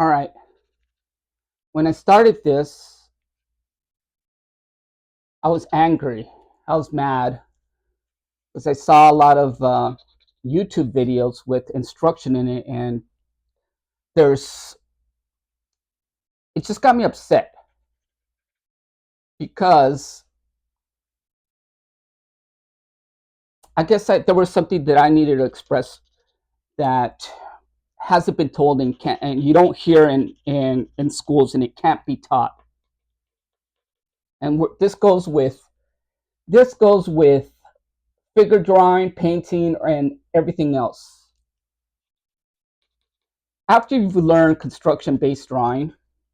All right. When I started this, I was angry. I was mad because I saw a lot of YouTube videos with instruction in it, and there's it just got me upset because there was something that I needed to express that hasn't been told and you don't hear in schools, and it can't be taught. And this goes with figure drawing, painting, and everything else. After you've learned construction based drawing,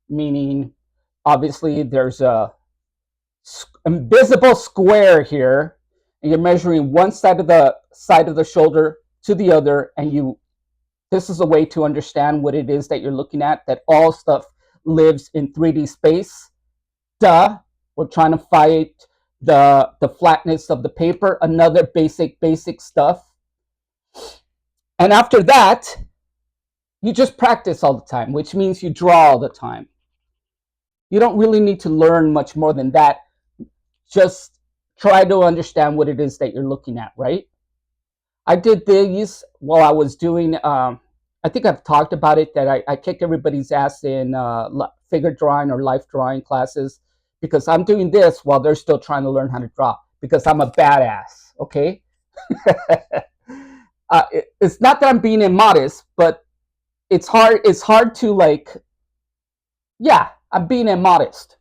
meaning obviously there's a invisible square here, and you're measuring one side of the shoulder to the other, and you this is a way to understand what it is that you're looking at, that all stuff lives in 3D space. Duh. We're trying to fight the flatness of the paper, another basic stuff. And after that, you just practice all the time, which means you draw all the time. You don't really need to learn much more than that. Just try to understand what it is that you're looking at, right? I did these while I was doing, I think I've talked about it, that I kick everybody's ass in figure drawing or life drawing classes, because I'm doing this while they're still trying to learn how to draw, because I'm a badass, okay? It's not that I'm being immodest, but it's hard to, like, yeah, I'm being immodest.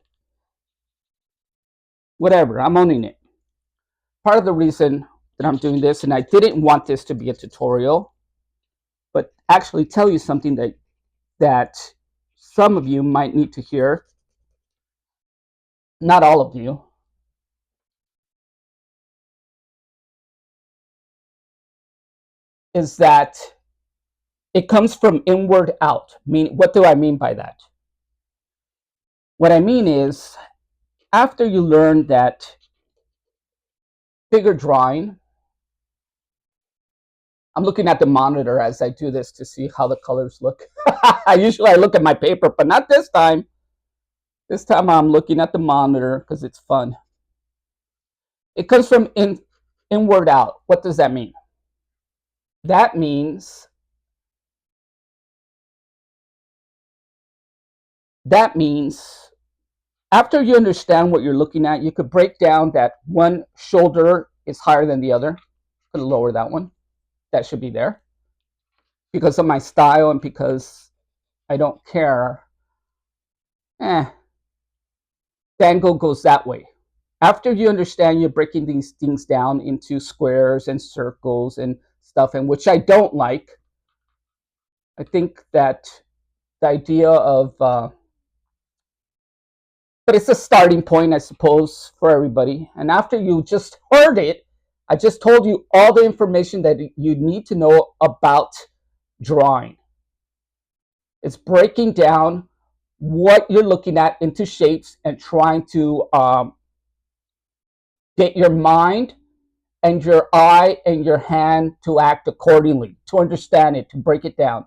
Whatever, I'm owning it. Part of the reason that I'm doing this, and I didn't want this to be a tutorial, but actually tell you something that some of you might need to hear, not all of you, is that it comes from inward out. What do I mean by that? What I mean is, after you learn that figure drawing, I'm looking at the monitor as I do this to see how the colors look. Usually I look at my paper, but not this time. This time I'm looking at the monitor because it's fun. It comes from inward out. What does that mean? That means after you understand what you're looking at, you could break down that one shoulder is higher than the other. I'm going to lower that one. That should be there. Because of my style and because I don't care, the angle goes that way. After you understand, you're breaking these things down into squares and circles and stuff, and which I don't like. I think that the idea of but it's a starting point, I suppose, for everybody. And after you just heard it, I just told you all the information that you need to know about drawing. It's breaking down what you're looking at into shapes and trying to get your mind and your eye and your hand to act accordingly, to understand it, to break it down.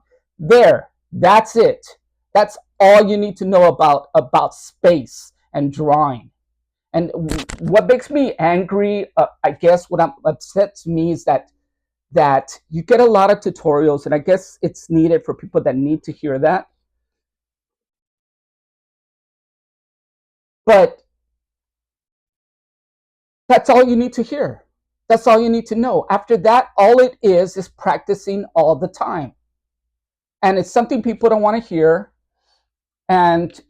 That's it. That's all you need to know about space and drawing. And what makes me angry, I guess, what upsets me is that you get a lot of tutorials, and I guess it's needed for people that need to hear that. But that's all you need to hear. That's all you need to know. After that, all it is practicing all the time. And it's something people don't want to hear. And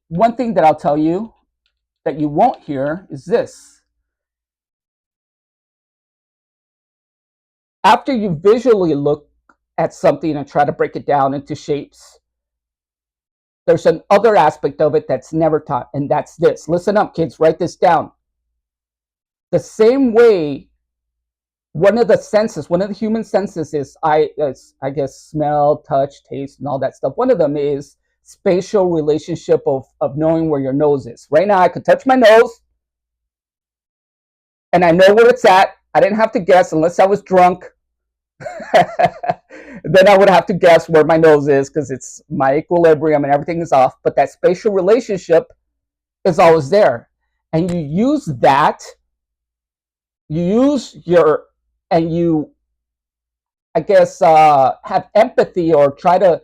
one thing that I'll tell you that you won't hear is this. After you visually look at something and try to break it down into shapes, there's an other aspect of it that's never taught, and that's this. Listen up, kids, write this down. The same way one of the human senses is, I guess, smell, touch, taste, and all that stuff. One of them is spatial relationship of knowing where your nose is. Right now, I could touch my nose, and I know where it's at. I didn't have to guess unless I was drunk. Then I would have to guess where my nose is because it's my equilibrium and everything is off. But that spatial relationship is always there. And you use that, you use your, and you, I guess, have empathy or try to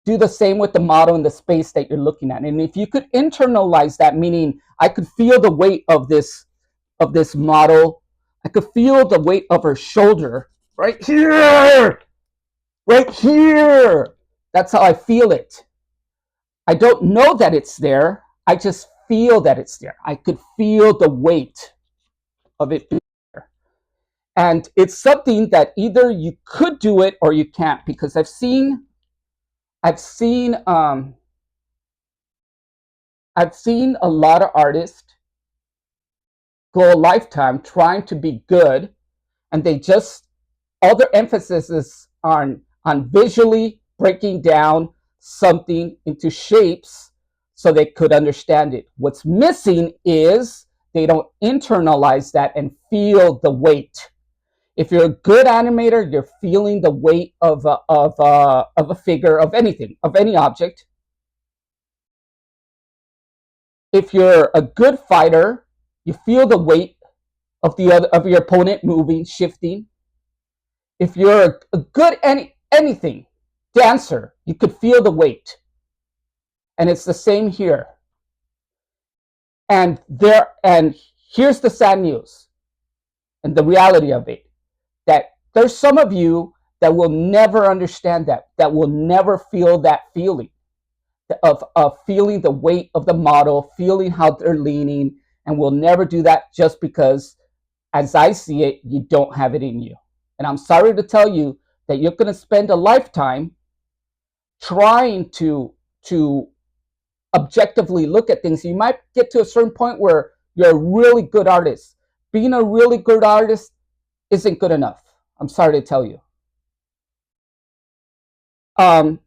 do the same with the model in the space that you're looking at. And if you could internalize that, meaning I could feel the weight of this model, I could feel the weight of her shoulder right here, right here. That's how I feel it. I don't know that it's there. I just feel that it's there. I could feel the weight of it being there. And it's something that either you could do it or you can't, because I've seen a lot of artists go a lifetime trying to be good, and they just, all their emphasis is on visually breaking down something into shapes so they could understand it. What's missing is they don't internalize that and feel the weight. If you're a good animator, you're feeling the weight of a figure, of anything, of any object. If you're a good fighter, you feel the weight of your opponent moving, shifting. If you're a good anything dancer, you could feel the weight. And it's the same here. And here's the sad news and the reality of it, that there's some of you that will never understand that will never feel that feeling of feeling the weight of the model, feeling how they're leaning, and will never do that just because, as I see it, you don't have it in you. And I'm sorry to tell you that you're going to spend a lifetime trying to objectively look at things. You might get to a certain point where you're a really good artist. Being a really good artist isn't good enough. I'm sorry to tell you. Um,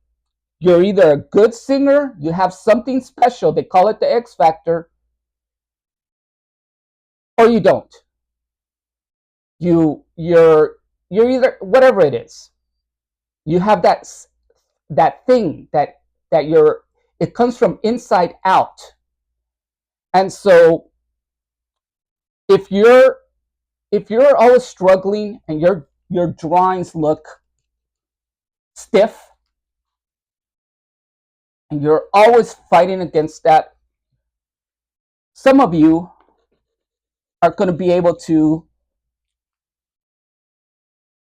you're either a good singer, you have something special, they call it the X factor, or you don't. You're either, whatever it is. You have that thing that you're, it comes from inside out. And so if you're always struggling and your drawings look stiff and you're always fighting against that, some of you are going to be able to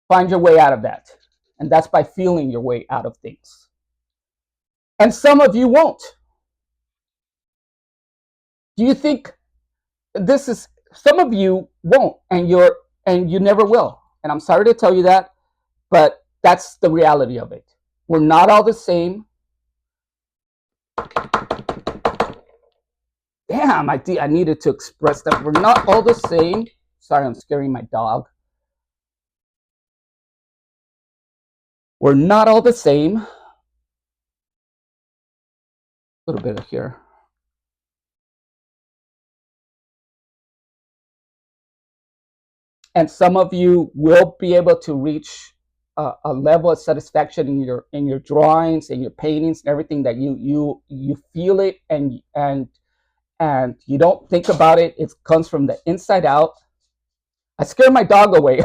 find your way out of that. And that's by feeling your way out of things. And some of you won't. Do you think this is, some of you won't, and you never will. And I'm sorry to tell you that, but that's the reality of it. We're not all the same. Damn, I needed to express that. We're not all the same. Sorry, I'm scaring my dog. We're not all the same. A little bit of here. And some of you will be able to reach a level of satisfaction in your drawings and your paintings and everything, that you feel it, and you don't think about it. It comes from the inside out. I scared my dog away.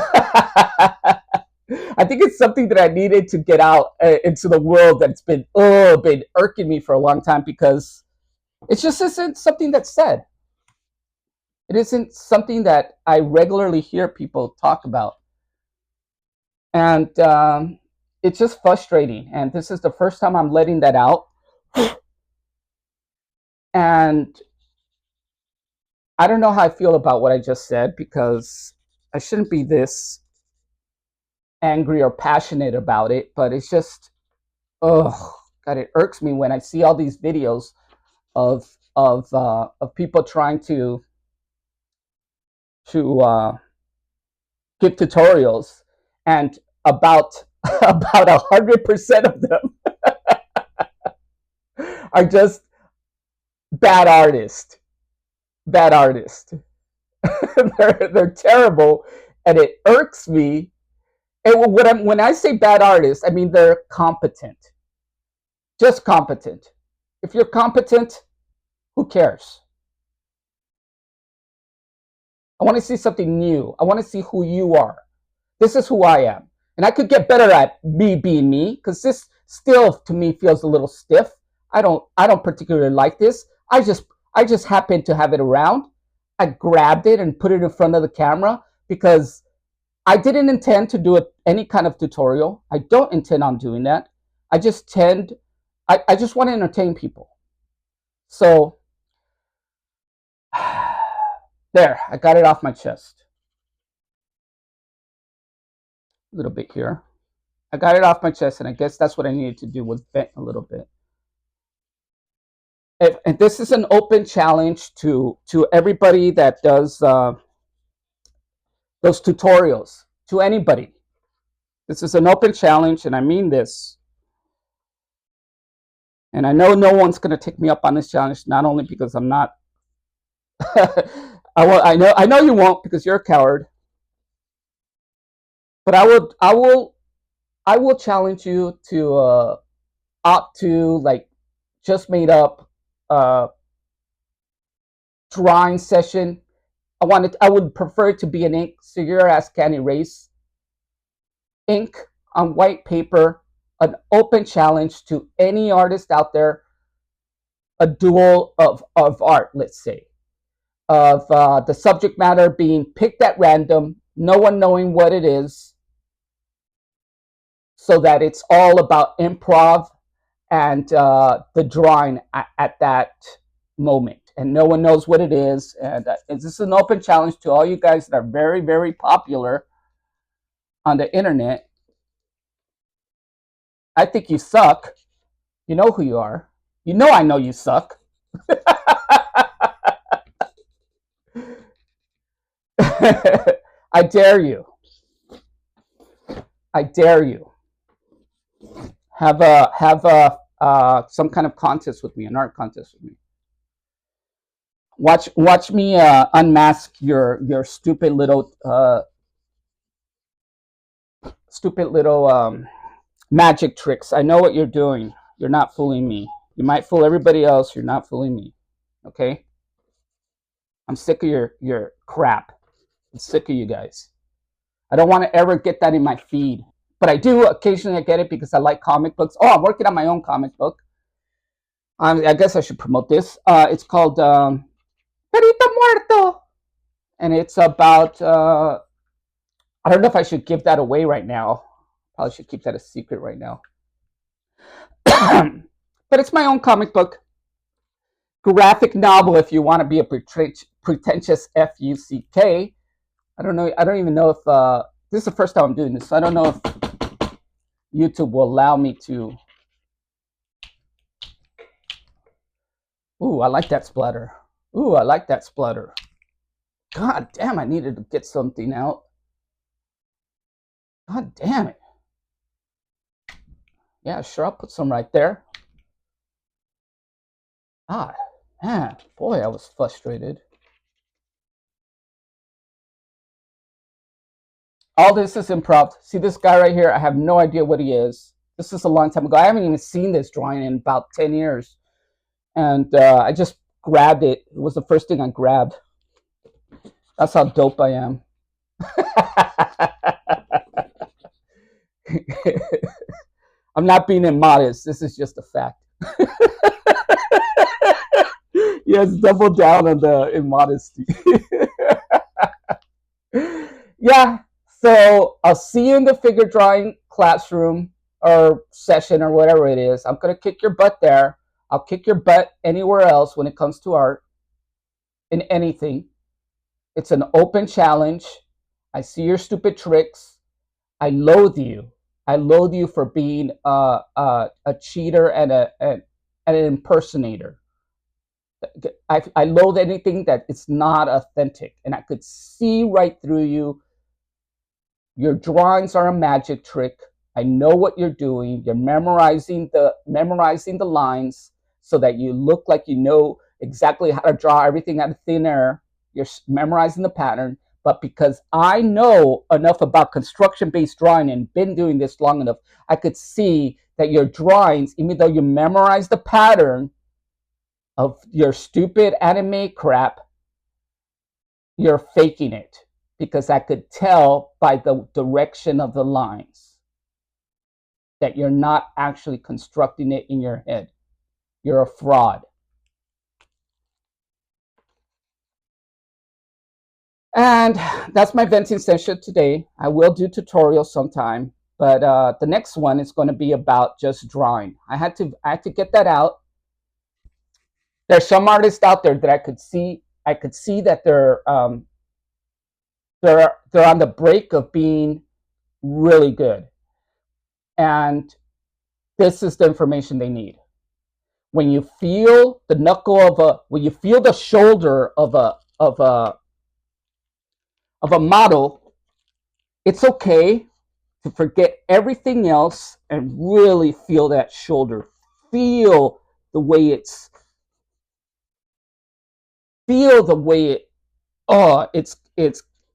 I think it's something that I needed to get out into the world that's been irking me for a long time, because it just isn't something that's said. It isn't something that I regularly hear people talk about. And it's just frustrating. And this is the first time I'm letting that out. And I don't know how I feel about what I just said, because I shouldn't be this angry or passionate about it, but it's just, oh God, it irks me when I see all these videos of people trying to give tutorials, and about 100% of them are just bad artists. They're terrible, and it irks me When I say bad artists, I mean they're competent, just competent. If you're competent, who cares? I want to see something new. I want to see who you are. This is who I am. And I could get better at me being me, because this still to me feels a little stiff. I don't particularly like this. I just happened to have it around. I grabbed it and put it in front of the camera because I didn't intend to do any kind of tutorial. I don't intend on doing that. I just want to entertain people. So there, I got it off my chest. A little bit here. I got it off my chest, and I guess that's what I needed to do, was vent a little bit. And this is an open challenge to everybody that does those tutorials, to anybody. This is an open challenge, and I mean this. And I know no one's going to take me up on this challenge, not only because I'm not. I know you won't, because you're a coward. But I will challenge you to opt to, like, just made up drawing session. I would prefer it to be an ink, so your ass can erase ink on white paper, an open challenge to any artist out there, a duel of art, let's say, of the subject matter being picked at random, no one knowing what it is, so that it's all about improv and the drawing at that moment. And no one knows what it is. And this is an open challenge to all you guys that are very, very popular on the internet. I think you suck. You know who you are. You know I know you suck. I dare you. I dare you. Have some kind of contest with me, an art contest with me. Watch me unmask your stupid little magic tricks. I know what you're doing. You're not fooling me. You might fool everybody else. You're not fooling me. Okay? I'm sick of your crap. I'm sick of you guys. I don't want to ever get that in my feed. But I do occasionally get it because I like comic books. Oh, I'm working on my own comic book. I guess I should promote this. It's called Perito Muerto. And it's about, I don't know if I should give that away right now. Probably should keep that a secret right now. But it's my own comic book. Graphic novel, if you want to be a pretentious F-U-C-K. I don't know. I don't even know if this is the first time I'm doing this, so I don't know if YouTube will allow me to. Ooh, I like that splatter. Ooh, I like that splatter. God damn, I needed to get something out. God damn it. Yeah, sure, I'll put some right there. Ah, man, boy, I was frustrated. All this is improv. See this guy right here? I have no idea what he is. This is a long time ago. I haven't even seen this drawing in about 10 years. And I just grabbed it. It was the first thing I grabbed. That's how dope I am. I'm not being immodest. This is just a fact. Yes, double down on the immodesty. Yeah, so I'll see you in the figure drawing classroom or session or whatever it is. I'm going to kick your butt there. I'll kick your butt anywhere else when it comes to art, in anything. It's an open challenge. I see your stupid tricks. I loathe you. I loathe you for being a cheater and an impersonator. I loathe anything that is not authentic, and I could see right through you. Your drawings are a magic trick. I know what you're doing. You're memorizing the lines so that you look like you know exactly how to draw everything out of thin air. You're memorizing the pattern, but because I know enough about construction-based drawing and been doing this long enough, I could see that your drawings, even though you memorize the pattern of your stupid anime crap, you're faking it, because I could tell by the direction of the lines that you're not actually constructing it in your head. You're a fraud. And that's my venting session today. I will do tutorials sometime, but the next one is going to be about just drawing. I had to get that out. There's some artists out there that I could see that they're on the break of being really good, and this is the information they need. When you feel the knuckle of when you feel the shoulder of a model, it's okay to forget everything else and really feel that shoulder. Feel the way it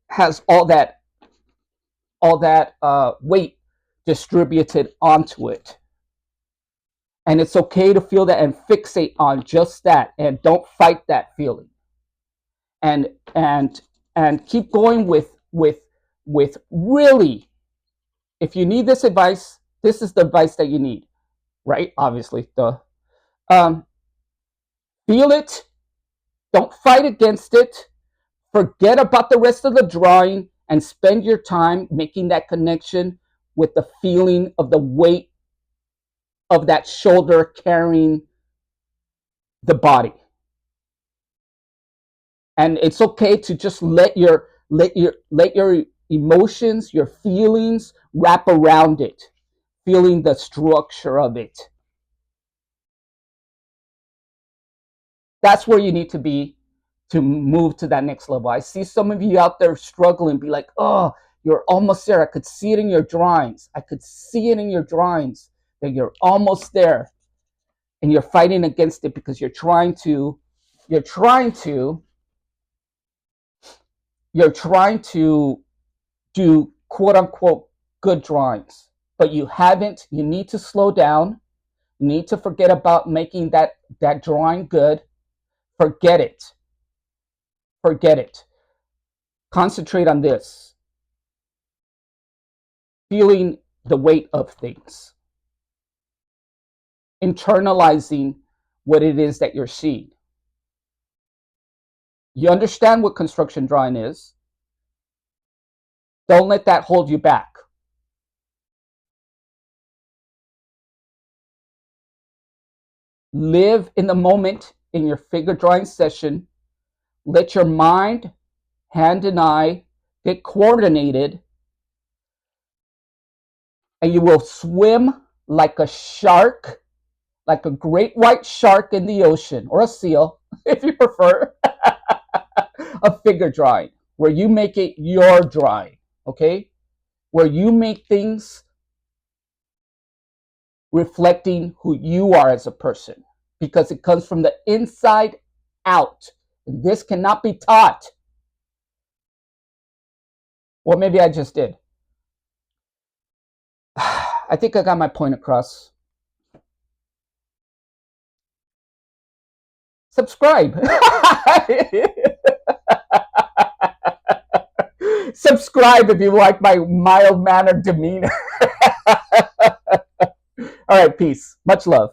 has all that weight distributed onto it. And it's okay to feel that and fixate on just that, and don't fight that feeling. And keep going with really, if you need this advice, this is the advice that you need, right? Obviously, feel it, don't fight against it, forget about the rest of the drawing, and spend your time making that connection with the feeling of the weight of that shoulder carrying the body. And it's okay to just let your emotions, your feelings wrap around it, feeling the structure of it. That's where you need to be to move to that next level. I see some of you out there struggling, be like, oh, you're almost there. I could see it in your drawings. I could see it in your drawings that you're almost there, and you're fighting against it because you're trying to do quote unquote good drawings, but you haven't. You need to slow down. You need to forget about making that drawing good. Forget it. Concentrate on this. Feeling the weight of things. Internalizing what it is that you're seeing. You understand what construction drawing is. Don't let that hold you back. Live in the moment in your figure drawing session. Let your mind, hand, and eye get coordinated, and you will swim like a shark, like a great white shark in the ocean, or a seal, if you prefer, a figure drawing, where you make it your drawing, okay? Where you make things reflecting who you are as a person, because it comes from the inside out. And this cannot be taught. Or maybe I just did. I think I got my point across. Subscribe. Subscribe if you like my mild-mannered demeanor. All right, peace. Much love.